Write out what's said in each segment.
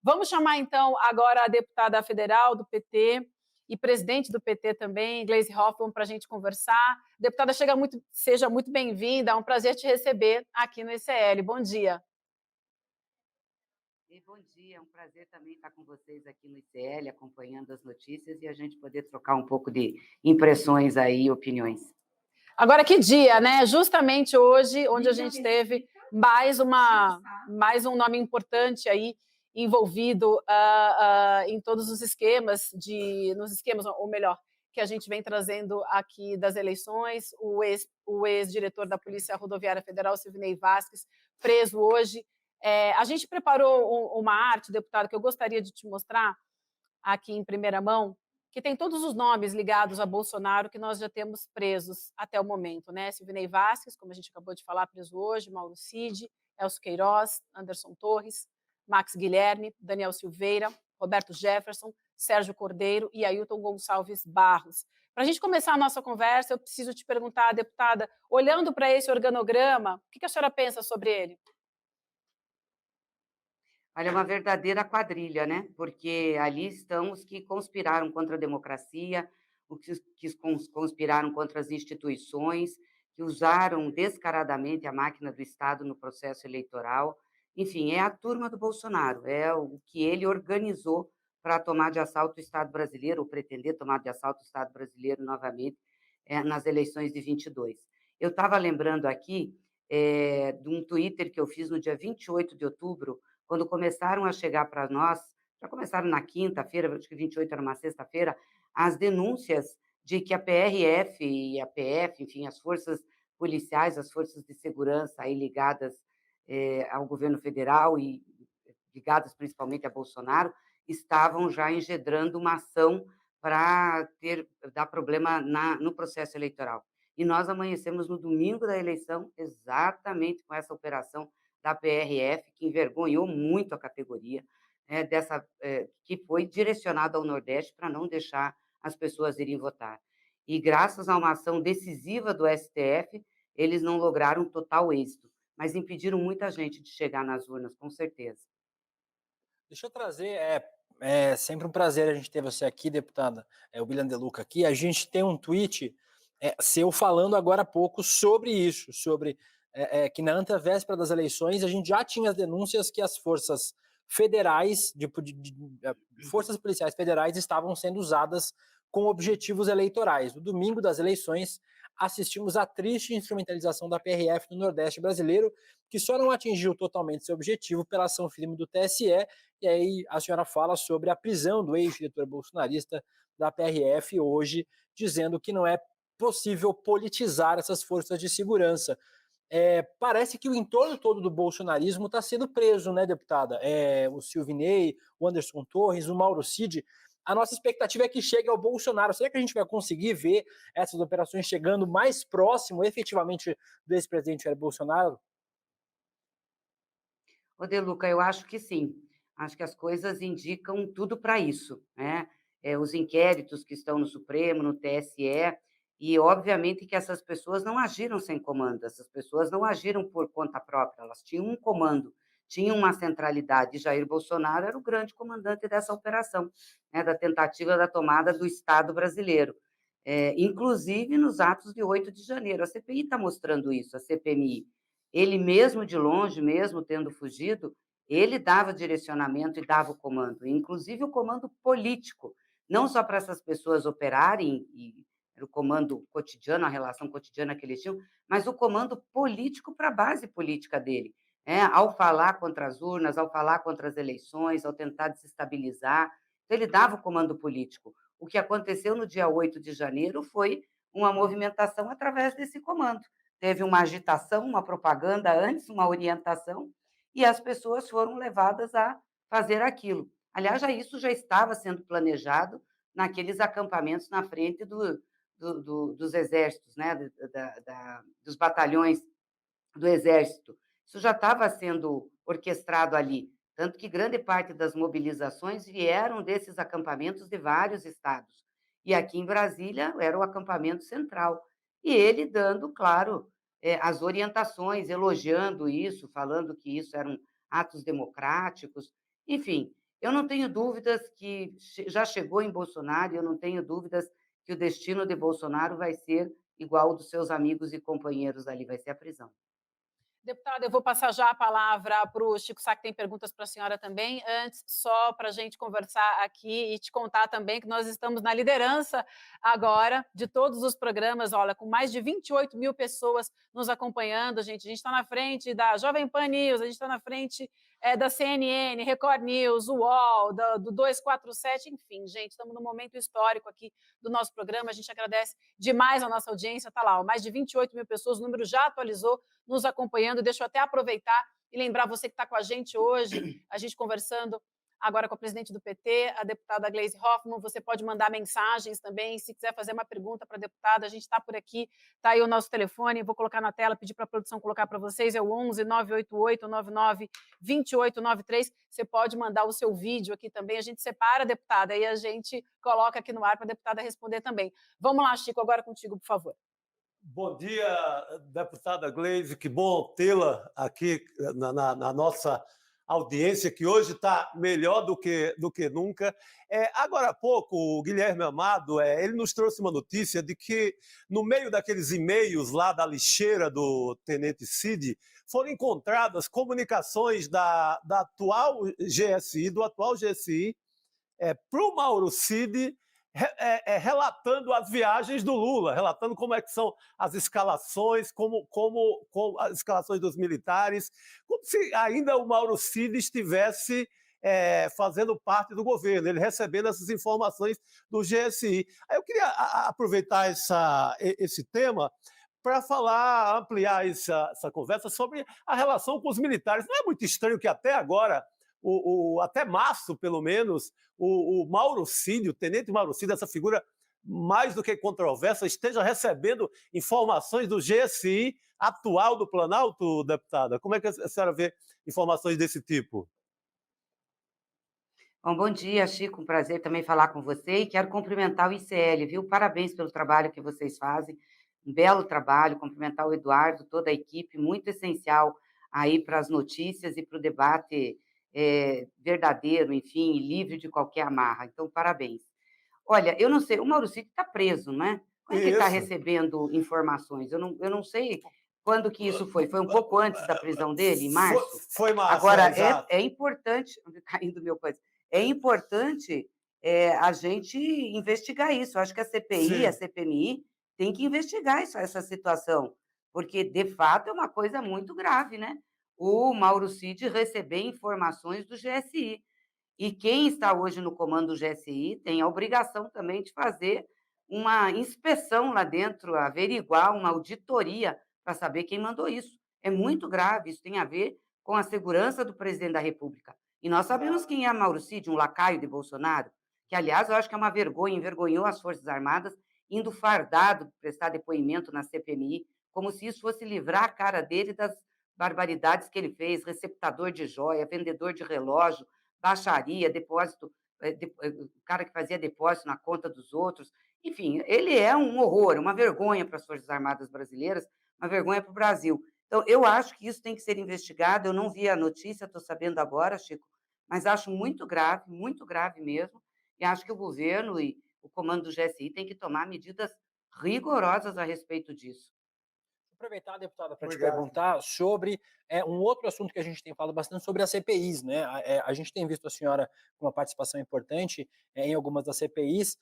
Vamos chamar, então, agora a deputada federal do PT e presidente do PT também, Gleisi Hoffmann, para a gente conversar. Deputada, seja muito bem-vinda, é um prazer te receber aqui no ICL. Bom dia. E bom dia, é um prazer também estar com vocês aqui no ICL, acompanhando as notícias e a gente poder trocar um pouco de impressões aí e opiniões. Agora, que dia, né? Justamente hoje, onde a gente teve mais um nome importante aí envolvido em todos os esquemas, ou melhor, que a gente vem trazendo aqui das eleições, o ex-diretor da Polícia Rodoviária Federal, Silvinei Vasquez, preso hoje. A gente preparou uma arte, deputado, que eu gostaria de te mostrar aqui em primeira mão, que tem todos os nomes ligados a Bolsonaro que nós já temos presos até o momento, né? Silvinei Vasquez, como a gente acabou de falar, preso hoje, Mauro Cid, Elcio Queiroz, Anderson Torres, Max Guilherme, Daniel Silveira, Roberto Jefferson, Sérgio Cordeiro e Ailton Gonçalves Barros. Para a gente começar a nossa conversa, eu preciso te perguntar, deputada, olhando para esse organograma, o que a senhora pensa sobre ele? Olha, é uma verdadeira quadrilha, né? Porque ali estão os que conspiraram contra a democracia, os que conspiraram contra as instituições, que usaram descaradamente a máquina do Estado no processo eleitoral. Enfim, é a turma do Bolsonaro, é o que ele organizou para tomar de assalto o Estado brasileiro, ou pretender tomar de assalto o Estado brasileiro novamente nas eleições de 22. Eu estava lembrando aqui de um Twitter que eu fiz no dia 28 de outubro, quando começaram a chegar para nós, já começaram na quinta-feira, acho que 28 era uma sexta-feira, as denúncias de que a PRF e a PF, enfim, as forças policiais, as forças de segurança aí ligadas ao governo federal e ligadas principalmente a Bolsonaro, estavam já engedrando uma ação para dar problema no processo eleitoral. E nós amanhecemos no domingo da eleição exatamente com essa operação da PRF, que envergonhou muito a categoria, que foi direcionada ao Nordeste para não deixar as pessoas irem votar. E graças a uma ação decisiva do STF, eles não lograram total êxito, mas impediram muita gente de chegar nas urnas, com certeza. Deixa eu trazer, é sempre um prazer a gente ter você aqui, deputada, o William De Luca aqui. A gente tem um tweet seu falando agora há pouco sobre isso, sobre que na antevéspera das eleições a gente já tinha as denúncias que as forças federais, forças policiais federais estavam sendo usadas com objetivos eleitorais. No domingo das eleições, assistimos à triste instrumentalização da PRF no Nordeste brasileiro, que só não atingiu totalmente seu objetivo pela ação firme do TSE. E aí a senhora fala sobre a prisão do ex-diretor bolsonarista da PRF hoje, dizendo que não é possível politizar essas forças de segurança. Parece que o entorno todo do bolsonarismo está sendo preso, né, deputada? O Silvinei, o Anderson Torres, o Mauro Cid. A nossa expectativa é que chegue ao Bolsonaro. Será que a gente vai conseguir ver essas operações chegando mais próximo, efetivamente, do ex-presidente Jair Bolsonaro? Ô, De Luca, eu acho que sim. Acho que as coisas indicam tudo para isso, né? Os inquéritos que estão no Supremo, no TSE, e obviamente que essas pessoas não agiram sem comando, essas pessoas não agiram por conta própria, elas tinham um comando, tinham uma centralidade. E Jair Bolsonaro era o grande comandante dessa operação, né, da tentativa da tomada do Estado brasileiro. Inclusive nos atos de 8 de janeiro. A CPI está mostrando isso, a CPMI. Ele mesmo de longe, mesmo tendo fugido, ele dava direcionamento e dava o comando, inclusive o comando político, não só para essas pessoas operarem, e era o comando cotidiano, a relação cotidiana que eles tinham, mas o comando político para a base política dele, né? Ao falar contra as urnas, ao falar contra as eleições, ao tentar desestabilizar, então ele dava o comando político. O que aconteceu no dia 8 de janeiro foi uma movimentação através desse comando. Teve uma agitação, uma propaganda antes, uma orientação, e as pessoas foram levadas a fazer aquilo. Aliás, isso já estava sendo planejado naqueles acampamentos na frente dos exércitos, né? Dos batalhões do Exército. Isso já estava sendo orquestrado ali, tanto que grande parte das mobilizações vieram desses acampamentos de vários estados. E aqui em Brasília era o acampamento central. E ele dando, claro, as orientações, elogiando isso, falando que isso eram atos democráticos. Enfim, Eu não tenho dúvidas que já chegou em Bolsonaro, e eu não tenho dúvidas que o destino de Bolsonaro vai ser igual ao dos seus amigos e companheiros ali, vai ser a prisão. Deputada, eu vou passar já a palavra para o Chico Sá, que tem perguntas para a senhora também. Antes, só para a gente conversar aqui e te contar também que nós estamos na liderança agora de todos os programas, olha, com mais de 28 mil pessoas nos acompanhando, gente. A gente está na frente da Jovem Pan News, a gente está na frente da CNN, Record News, UOL, do 247, enfim, gente, estamos num momento histórico aqui do nosso programa. A gente agradece demais a nossa audiência, está lá, ó, mais de 28 mil pessoas, o número já atualizou nos acompanhando. Deixa eu até aproveitar e lembrar você que está com a gente hoje, a gente conversando agora com a presidente do PT, a deputada Gleisi Hoffmann. Você pode mandar mensagens também, se quiser fazer uma pergunta para a deputada, a gente está por aqui, está aí o nosso telefone, vou colocar na tela, pedir para a produção colocar para vocês, é o 11 988 99 2893. Você pode mandar o seu vídeo aqui também, a gente separa a deputada e a gente coloca aqui no ar para a deputada responder também. Vamos lá, Chico, agora contigo, por favor. Bom dia, deputada Gleisi, que bom tê-la aqui na nossa audiência, que hoje está melhor do que nunca. Agora há pouco, o Guilherme Amado, ele nos trouxe uma notícia de que, no meio daqueles e-mails lá da lixeira do Tenente Cid, foram encontradas comunicações do atual GSI, para o Mauro Cid, relatando as viagens do Lula, relatando como é que são as escalações, como as escalações dos militares, como se ainda o Mauro Cid estivesse fazendo parte do governo, ele recebendo essas informações do GSI. Aí eu queria aproveitar esse tema para ampliar essa conversa sobre a relação com os militares. Não é muito estranho que até agora, até março, pelo menos, o Mauro Cid, o tenente Mauro Cid, essa figura mais do que controversa, esteja recebendo informações do GSI atual do Planalto, deputada? Como é que a senhora vê informações desse tipo? Bom dia, Chico, um prazer também falar com você, e quero cumprimentar o ICL, viu? Parabéns pelo trabalho que vocês fazem, um belo trabalho, cumprimentar o Eduardo, toda a equipe, muito essencial aí para as notícias e para o debate verdadeiro, enfim, livre de qualquer amarra. Então, parabéns. Olha, eu não sei, o Mauro Cid está preso, né? Como é que ele está recebendo informações? Eu não sei quando que isso foi. Foi um pouco antes da prisão dele, em março? Foi março, Agora, exato. é importante, caindo meu coisa, é importante a gente investigar isso. Eu acho que a CPI, Sim. a CPMI, tem que investigar essa situação, porque, de fato, é uma coisa muito grave, né? O Mauro Cid receber informações do GSI. E quem está hoje no comando do GSI tem a obrigação também de fazer uma inspeção lá dentro, averiguar uma auditoria para saber quem mandou isso. É muito grave, isso tem a ver com a segurança do presidente da República. E nós sabemos quem é Mauro Cid, um lacaio de Bolsonaro, que, aliás, eu acho que é uma vergonha, envergonhou as Forças Armadas, indo fardado prestar depoimento na CPMI, como se isso fosse livrar a cara dele das barbaridades que ele fez, receptador de joia, vendedor de relógio, baixaria, depósito, o cara que fazia depósito na conta dos outros. Enfim, ele é um horror, uma vergonha para as Forças Armadas brasileiras, uma vergonha para o Brasil. Então, eu acho que isso tem que ser investigado. Eu não vi a notícia, estou sabendo agora, Chico, mas acho muito grave mesmo, e acho que o governo e o comando do GSI tem que tomar medidas rigorosas a respeito disso. Aproveitar, deputada, para te perguntar sobre um outro assunto que a gente tem falado bastante, sobre as CPIs, né? A gente tem visto a senhora com uma participação importante em algumas das CPIs.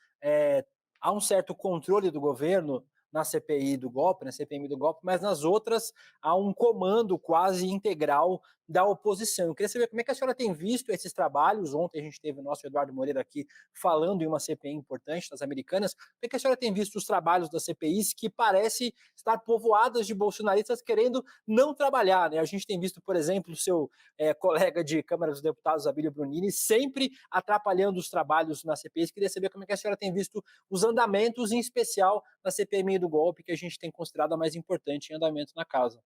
Há um certo controle do governo na CPI do golpe, na CPMI do golpe, mas nas outras há um comando quase integral da oposição. Eu queria saber como é que a senhora tem visto esses trabalhos. Ontem a gente teve o nosso Eduardo Moreira aqui falando em uma CPI importante das americanas. Como é que a senhora tem visto os trabalhos das CPIs que parece estar povoadas de bolsonaristas querendo não trabalhar, né? A gente tem visto, por exemplo, o seu colega de Câmara dos Deputados, Abílio Brunini, sempre atrapalhando os trabalhos nas CPIs. Queria saber como é que a senhora tem visto os andamentos, em especial na CPMI do golpe, que a gente tem considerado a mais importante em andamento na casa.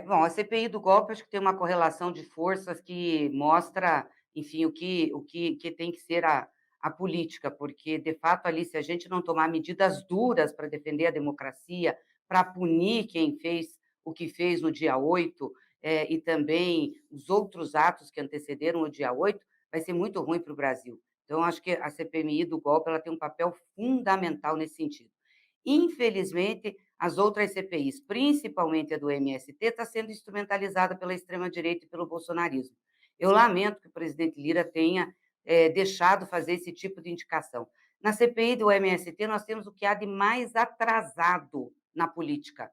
Bom, a CPI do golpe acho que tem uma correlação de forças que mostra, enfim, o que tem que ser a política, porque, de fato, ali, se a gente não tomar medidas duras para defender a democracia, para punir quem fez o que fez no dia 8, e também os outros atos que antecederam o dia 8, vai ser muito ruim para o Brasil. Então, acho que a CPMI do golpe ela tem um papel fundamental nesse sentido. Infelizmente, as outras CPIs, principalmente a do MST, está sendo instrumentalizada pela extrema-direita e pelo bolsonarismo. Eu lamento que o presidente Lira tenha deixado fazer esse tipo de indicação. Na CPI do MST, nós temos o que há de mais atrasado na política,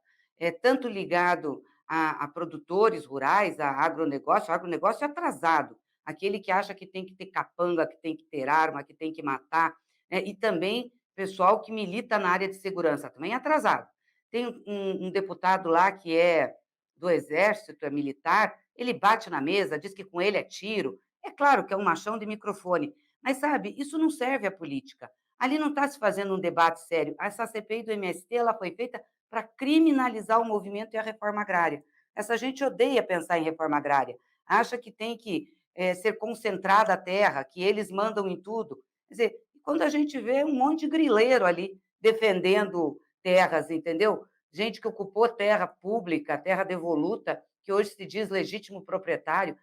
tanto ligado a produtores rurais, a agronegócio. O agronegócio é atrasado, aquele que acha que tem que ter capanga, que tem que ter arma, que tem que matar, né? E também pessoal que milita na área de segurança, também é atrasado. Tem um deputado lá que é do Exército, é militar, ele bate na mesa, diz que com ele é tiro. É claro que é um machão de microfone, mas, sabe, isso não serve à política. Ali não está se fazendo um debate sério. Essa CPI do MST ela foi feita para criminalizar o movimento e a reforma agrária. Essa gente odeia pensar em reforma agrária, acha que tem que ser concentrada a terra, que eles mandam em tudo. Quer dizer, quando a gente vê um monte de grileiro ali defendendo terras, entendeu? Gente que ocupou terra pública, terra devoluta, que hoje se diz legítimo proprietário.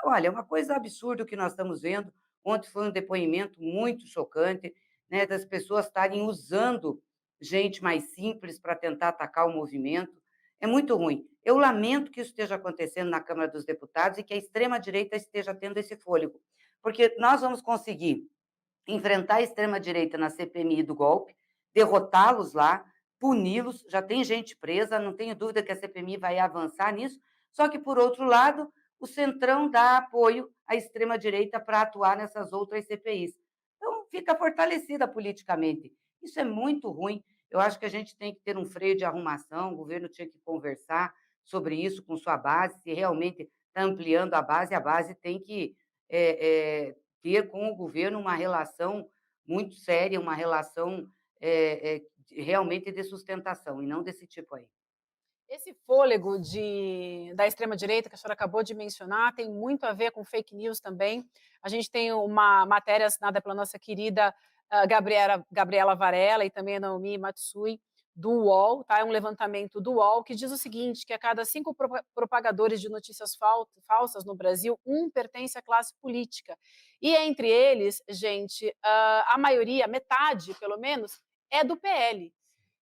Olha, é uma coisa absurda o que nós estamos vendo. Ontem foi um depoimento muito chocante, né, das pessoas estarem usando gente mais simples para tentar atacar o movimento. É muito ruim. Eu lamento que isso esteja acontecendo na Câmara dos Deputados e que a extrema-direita esteja tendo esse fôlego, porque nós vamos conseguir enfrentar a extrema-direita na CPMI do golpe, derrotá-los lá, puni-los, já tem gente presa, não tenho dúvida que a CPMI vai avançar nisso, só que, por outro lado, o Centrão dá apoio à extrema-direita para atuar nessas outras CPIs. Então, fica fortalecida politicamente. Isso é muito ruim. Eu acho que a gente tem que ter um freio de arrumação, o governo tinha que conversar sobre isso com sua base, se realmente está ampliando a base tem que ter com o governo uma relação muito séria, uma relação realmente de sustentação, e não desse tipo aí. Esse fôlego da extrema-direita que a senhora acabou de mencionar tem muito a ver com fake news também. A gente tem uma matéria assinada pela nossa querida Gabriela Varela e também a Naomi Matsui, do UOL, tá? É um levantamento do UOL que diz o seguinte, que a cada 5 propagadores de notícias falsas no Brasil, um pertence à classe política. E entre eles, gente, a maioria, metade pelo menos, é do PL.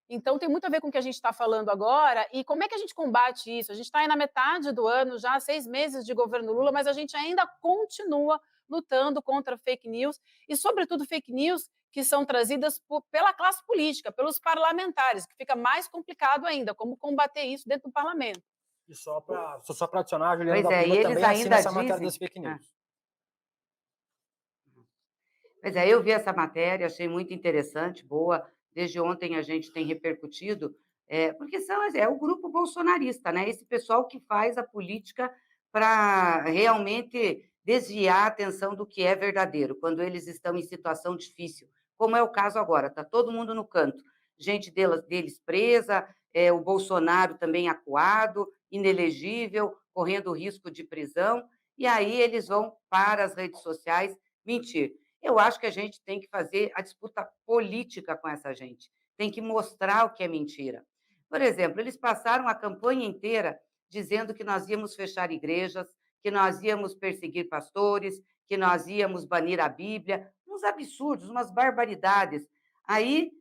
Então, tem muito a ver com o que a gente está falando agora. E como é que a gente combate isso? A gente está aí na metade do ano, já 6 meses de governo Lula, mas a gente ainda continua lutando contra fake news e, sobretudo, fake news que são trazidas pela classe política, pelos parlamentares, que fica mais complicado ainda, como combater isso dentro do parlamento. E só para adicionar, a Juliana Pois da é, Puma e eles também assina ainda essa matéria dizem... das fake news. Pois é, eu vi essa matéria, achei muito interessante, boa. Desde ontem a gente tem repercutido, porque é o grupo bolsonarista, né? Esse pessoal que faz a política para realmente desviar a atenção do que é verdadeiro, quando eles estão em situação difícil, como é o caso agora, está todo mundo no canto, gente deles presa, o Bolsonaro também acuado, inelegível, correndo risco de prisão, e aí eles vão para as redes sociais mentir. Eu acho que a gente tem que fazer a disputa política com essa gente, tem que mostrar o que é mentira. Por exemplo, eles passaram a campanha inteira dizendo que nós íamos fechar igrejas, que nós íamos perseguir pastores, que nós íamos banir a Bíblia, uns absurdos, umas barbaridades. Aí,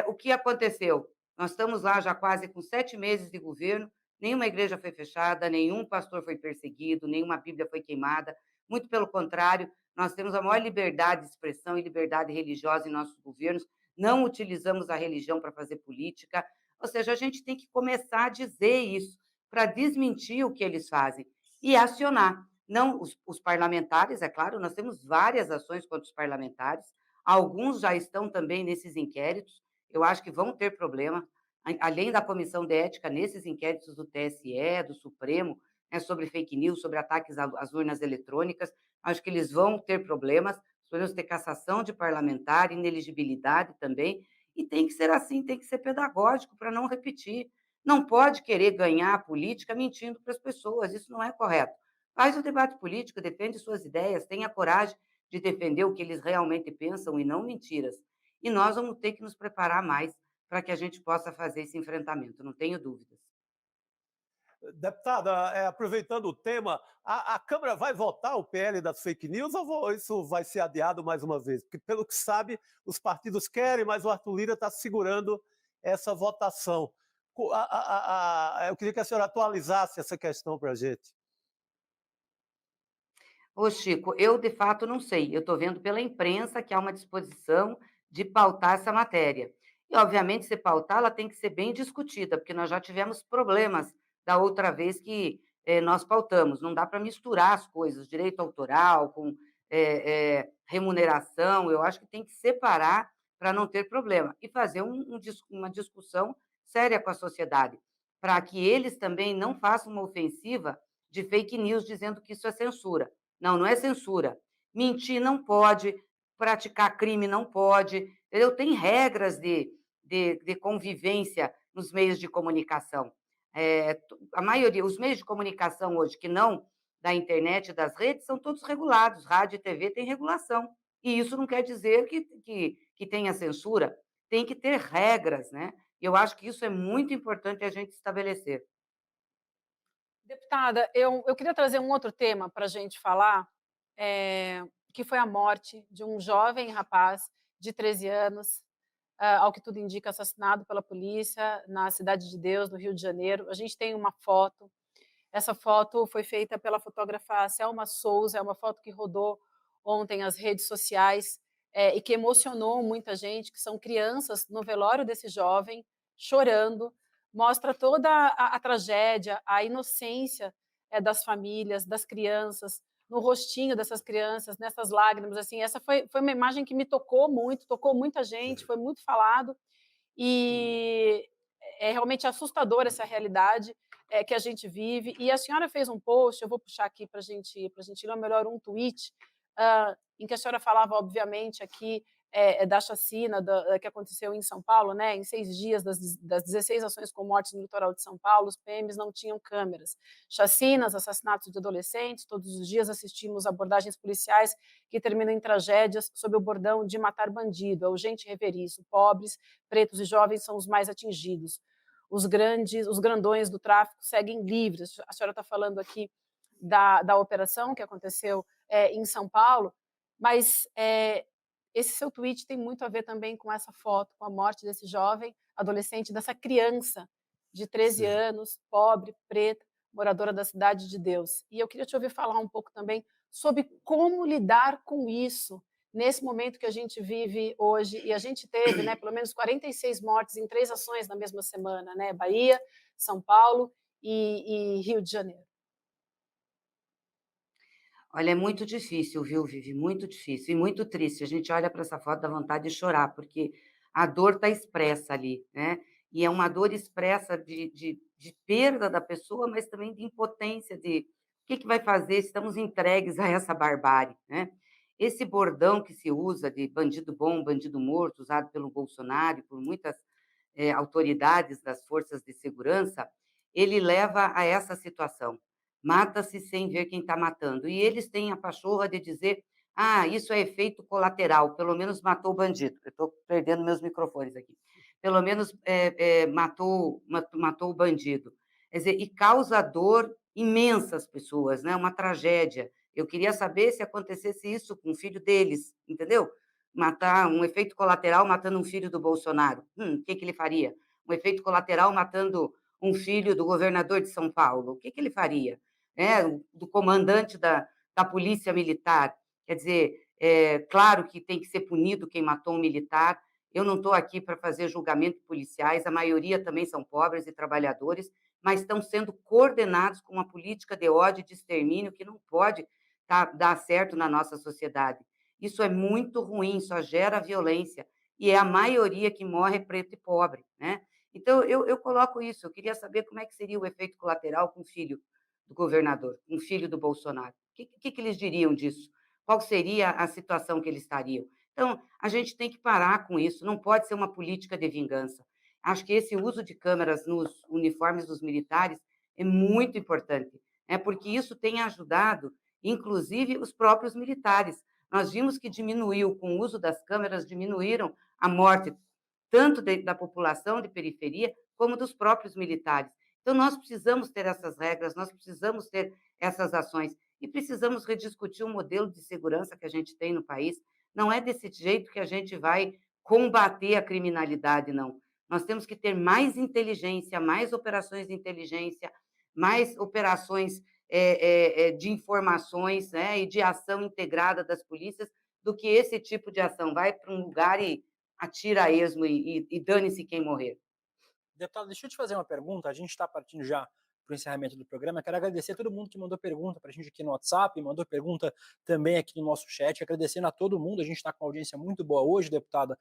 o que aconteceu? Nós estamos lá já quase com 7 meses de governo, nenhuma igreja foi fechada, nenhum pastor foi perseguido, nenhuma Bíblia foi queimada, muito pelo contrário, nós temos a maior liberdade de expressão e liberdade religiosa em nossos governos, não utilizamos a religião para fazer política, ou seja, a gente tem que começar a dizer isso, para desmentir o que eles fazem e acionar. Não os parlamentares, é claro, nós temos várias ações contra os parlamentares, alguns já estão também nesses inquéritos, eu acho que vão ter problema, além da comissão de ética, nesses inquéritos do TSE, do Supremo, sobre fake news, sobre ataques às urnas eletrônicas, acho que eles vão ter problemas, podemos ter cassação de parlamentar, inelegibilidade também, e tem que ser assim, tem que ser pedagógico para não repetir. Não pode querer ganhar a política mentindo para as pessoas, isso não é correto. Faz o debate político, defende suas ideias, tenha coragem de defender o que eles realmente pensam e não mentiras. E nós vamos ter que nos preparar mais para que a gente possa fazer esse enfrentamento, não tenho dúvidas. Deputada, aproveitando o tema, a Câmara vai votar o PL das fake news ou isso vai ser adiado mais uma vez? Porque, pelo que sabe, os partidos querem, mas o Arthur Lira está segurando essa votação. Eu queria que a senhora atualizasse essa questão para a gente. Ô, Chico, eu de fato não sei. Eu estou vendo pela imprensa que há uma disposição de pautar essa matéria. E, obviamente, se pautar, ela tem que ser bem discutida, porque nós já tivemos problemas da outra vez que nós pautamos. Não dá para misturar as coisas, direito autoral com remuneração. Eu acho que tem que separar para não ter problema. E fazer uma discussão séria com a sociedade, para que eles também não façam uma ofensiva de fake news dizendo que isso é censura. Não, não é censura. Mentir não pode, praticar crime não pode, entendeu? Tem regras de convivência nos meios de comunicação. A maioria, os meios de comunicação hoje que não da internet e das redes são todos regulados, rádio e TV tem regulação. E isso não quer dizer que tenha censura, tem que ter regras, né? E eu acho que isso é muito importante a gente estabelecer. Deputada, eu queria trazer um outro tema para a gente falar, que foi a morte de um jovem rapaz de 13 anos, ao que tudo indica, assassinado pela polícia na Cidade de Deus, no Rio de Janeiro. A gente tem uma foto. Essa foto foi feita pela fotógrafa Selma Souza, é uma foto que rodou ontem as redes sociais e que emocionou muita gente, que são crianças no velório desse jovem, chorando, mostra toda a tragédia, a inocência das famílias, das crianças, no rostinho dessas crianças, nessas lágrimas, assim, essa foi uma imagem que me tocou muito, tocou muita gente, foi muito falado, e é realmente assustadora essa realidade que a gente vive. E a senhora fez um post, eu vou puxar aqui para a gente ler, ou melhor, um tweet, em que a senhora falava, obviamente, aqui da chacina que aconteceu em São Paulo, né? Em 6 dias das 16 ações com mortes no litoral de São Paulo, os PMs não tinham câmeras. Chacinas, assassinatos de adolescentes, todos os dias assistimos abordagens policiais que terminam em tragédias sob o bordão de matar bandido. É urgente rever isso. Pobres, pretos e jovens são os mais atingidos. Os grandões do tráfico seguem livres. A senhora está falando aqui da operação que aconteceu em São Paulo, mas esse seu tweet tem muito a ver também com essa foto, com a morte desse jovem adolescente, dessa criança de 13 anos, pobre, preta, moradora da Cidade de Deus. E eu queria te ouvir falar um pouco também sobre como lidar com isso, nesse momento que a gente vive hoje. E a gente teve, né, pelo menos 46 mortes em 3 ações na mesma semana, né? Bahia, São Paulo e Rio de Janeiro. Olha, é muito difícil, viu, Vivi? Muito difícil e muito triste. A gente olha para essa foto, dá vontade de chorar, porque a dor está expressa ali, né? E é uma dor expressa de perda da pessoa, mas também de impotência, de o que vai fazer, estamos entregues a essa barbárie, né? Esse bordão que se usa de bandido bom, bandido morto, usado pelo Bolsonaro e por muitas autoridades das forças de segurança, ele leva a essa situação. Mata-se sem ver quem está matando. E eles têm a pachorra de dizer: ah, isso é efeito colateral, pelo menos matou o bandido. Eu estou perdendo meus microfones aqui. Pelo menos matou o bandido. Quer dizer, e causa dor imensa às pessoas, né? Uma tragédia. Eu queria saber se acontecesse isso com o filho deles, entendeu? Matar um efeito colateral matando um filho do Bolsonaro. O que ele faria? Um efeito colateral matando um filho do governador de São Paulo. O que ele faria? Do comandante da polícia militar. Quer dizer, claro que tem que ser punido quem matou um militar. Eu não estou aqui para fazer julgamento de policiais, a maioria também são pobres e trabalhadores, mas estão sendo coordenados com uma política de ódio e de extermínio que não pode dar certo na nossa sociedade. Isso é muito ruim, só gera violência, e é a maioria que morre preto e pobre, né? Então, eu coloco isso, eu queria saber como é que seria o efeito colateral com o filho do governador, um filho do Bolsonaro. O que eles diriam disso? Qual seria a situação que eles estariam? Então, a gente tem que parar com isso, não pode ser uma política de vingança. Acho que esse uso de câmeras nos uniformes dos militares é muito importante, né? Porque isso tem ajudado, inclusive, os próprios militares. Nós vimos que diminuiu, com o uso das câmeras, diminuíram a morte tanto da população de periferia como dos próprios militares. Então, nós precisamos ter essas regras, nós precisamos ter essas ações e precisamos rediscutir o modelo de segurança que a gente tem no país. Não é desse jeito que a gente vai combater a criminalidade, não. Nós temos que ter mais inteligência, mais operações de inteligência, mais operações de informações, né, e de ação integrada das polícias, do que esse tipo de ação. Vai para um lugar e atira a esmo e dane-se quem morrer. Deputado, deixa eu te fazer uma pergunta. A gente está partindo já para o encerramento do programa. Quero agradecer a todo mundo que mandou pergunta para a gente aqui no WhatsApp, mandou pergunta também aqui no nosso chat. Agradecendo a todo mundo. A gente está com uma audiência muito boa hoje, deputada.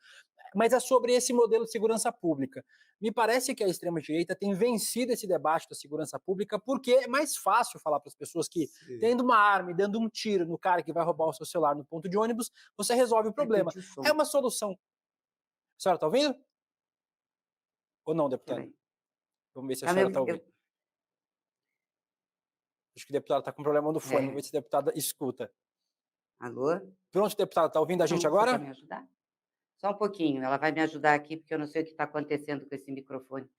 Mas é sobre esse modelo de segurança pública. Me parece que a extrema-direita tem vencido esse debate da segurança pública porque é mais fácil falar para as pessoas que, tendo uma arma e dando um tiro no cara que vai roubar o seu celular no ponto de ônibus, você resolve o problema. É uma solução. A senhora está ouvindo? Ou não, deputada? Vamos ver se a senhora está ouvindo. Acho que o deputado está com problema no fone. Vamos ver se a deputada escuta. Alô? Pronto, deputada, está ouvindo a gente agora? Você quer me ajudar? Só um pouquinho, ela vai me ajudar aqui, porque eu não sei o que está acontecendo com esse microfone.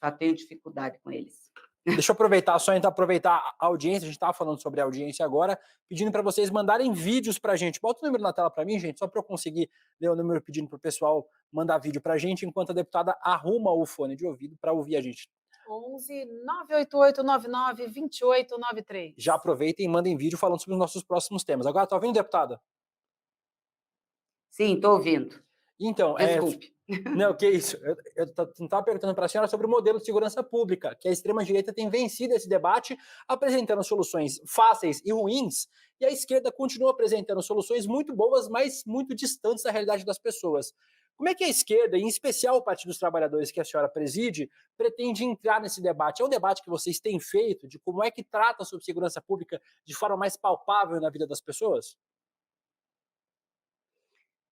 Só tenho dificuldade com eles. Deixa eu aproveitar, só então aproveitar a audiência, a gente estava falando sobre a audiência agora, pedindo para vocês mandarem vídeos para a gente. Bota o número na tela para mim, gente, só para eu conseguir ler o número pedindo para o pessoal mandar vídeo para a gente, enquanto a deputada arruma o fone de ouvido para ouvir a gente. 11 988 99 2893. Já aproveitem e mandem vídeo falando sobre os nossos próximos temas. Agora, está ouvindo, deputada? Sim, estou ouvindo. Então, desculpe. Não, que isso. Eu estava perguntando para a senhora sobre o modelo de segurança pública, que a extrema-direita tem vencido esse debate, apresentando soluções fáceis e ruins, e a esquerda continua apresentando soluções muito boas, mas muito distantes da realidade das pessoas. Como é que a esquerda, em especial o Partido dos Trabalhadores que a senhora preside, pretende entrar nesse debate? É um debate que vocês têm feito de como é que trata sobre segurança pública de forma mais palpável na vida das pessoas?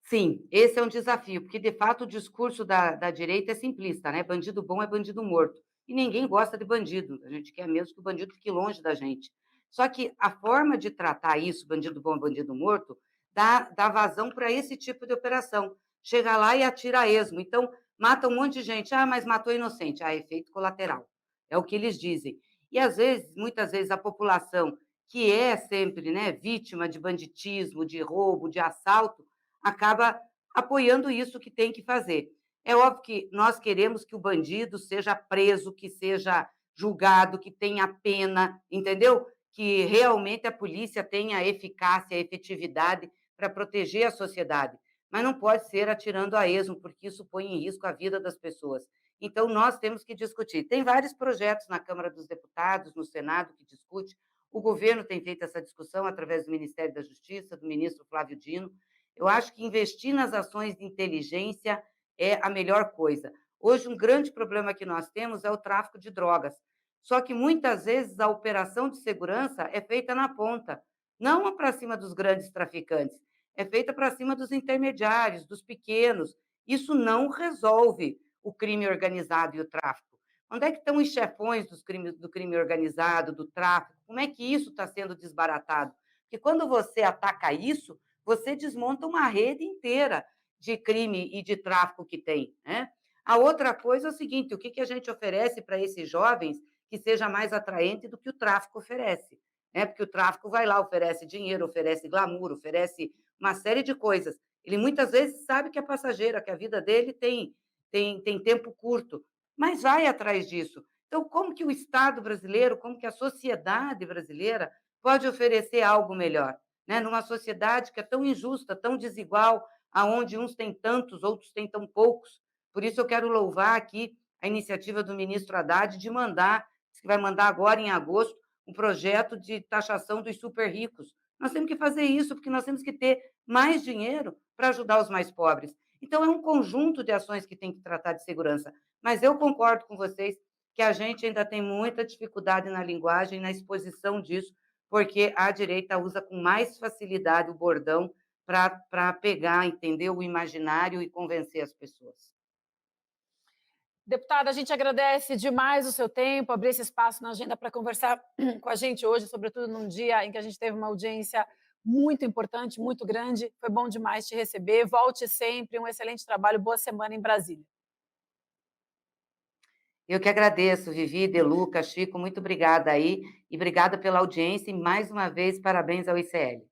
Sim, esse é um desafio, porque, de fato, o discurso da direita é simplista, né? Bandido bom é bandido morto. E ninguém gosta de bandido. A gente quer mesmo que o bandido fique longe da gente. Só que a forma de tratar isso, bandido bom é bandido morto, dá vazão para esse tipo de operação. Chega lá e atira a esmo. Então, mata um monte de gente. Ah, mas matou inocente. Ah, efeito colateral. É o que eles dizem. E, às vezes, muitas vezes, a população, que é sempre, né, vítima de banditismo, de roubo, de assalto, acaba apoiando isso que tem que fazer. É óbvio que nós queremos que o bandido seja preso, que seja julgado, que tenha pena, entendeu? Que realmente a polícia tenha eficácia, efetividade para proteger a sociedade. Mas não pode ser atirando a esmo, porque isso põe em risco a vida das pessoas. Então, nós temos que discutir. Tem vários projetos na Câmara dos Deputados, no Senado, que discute. O governo tem feito essa discussão através do Ministério da Justiça, do ministro Flávio Dino. Eu acho que investir nas ações de inteligência é a melhor coisa. Hoje, um grande problema que nós temos é o tráfico de drogas. Só que, muitas vezes, a operação de segurança é feita na ponta, não para cima dos grandes traficantes, é feita para cima dos intermediários, dos pequenos. Isso não resolve o crime organizado e o tráfico. Onde é que estão os chefões do crime organizado, do tráfico? Como é que isso está sendo desbaratado? Porque quando você ataca isso, você desmonta uma rede inteira de crime e de tráfico que tem, né? A outra coisa é o seguinte: o que a gente oferece para esses jovens que seja mais atraente do que o tráfico oferece, né? Porque o tráfico vai lá, oferece dinheiro, oferece glamour, oferece uma série de coisas. Ele muitas vezes sabe que é passageira, que a vida dele tem tempo curto, mas vai atrás disso. Então, como que o Estado brasileiro, como que a sociedade brasileira pode oferecer algo melhor? Né? Numa sociedade que é tão injusta, tão desigual, aonde uns têm tantos, outros têm tão poucos. Por isso eu quero louvar aqui a iniciativa do ministro Haddad de mandar, que vai mandar agora em agosto, um projeto de taxação dos super ricos. Nós temos que fazer isso, porque nós temos que ter mais dinheiro para ajudar os mais pobres. Então, é um conjunto de ações que tem que tratar de segurança. Mas eu concordo com vocês que a gente ainda tem muita dificuldade na linguagem, na exposição disso, porque a direita usa com mais facilidade o bordão para pegar, entender o imaginário e convencer as pessoas. Deputada, a gente agradece demais o seu tempo, abrir esse espaço na agenda para conversar com a gente hoje, sobretudo num dia em que a gente teve uma audiência muito importante, muito grande. Foi bom demais te receber. Volte sempre, um excelente trabalho, boa semana em Brasília. Eu que agradeço, Vivi, De Luca, Chico, muito obrigada aí, e obrigada pela audiência, e mais uma vez, parabéns ao ICL.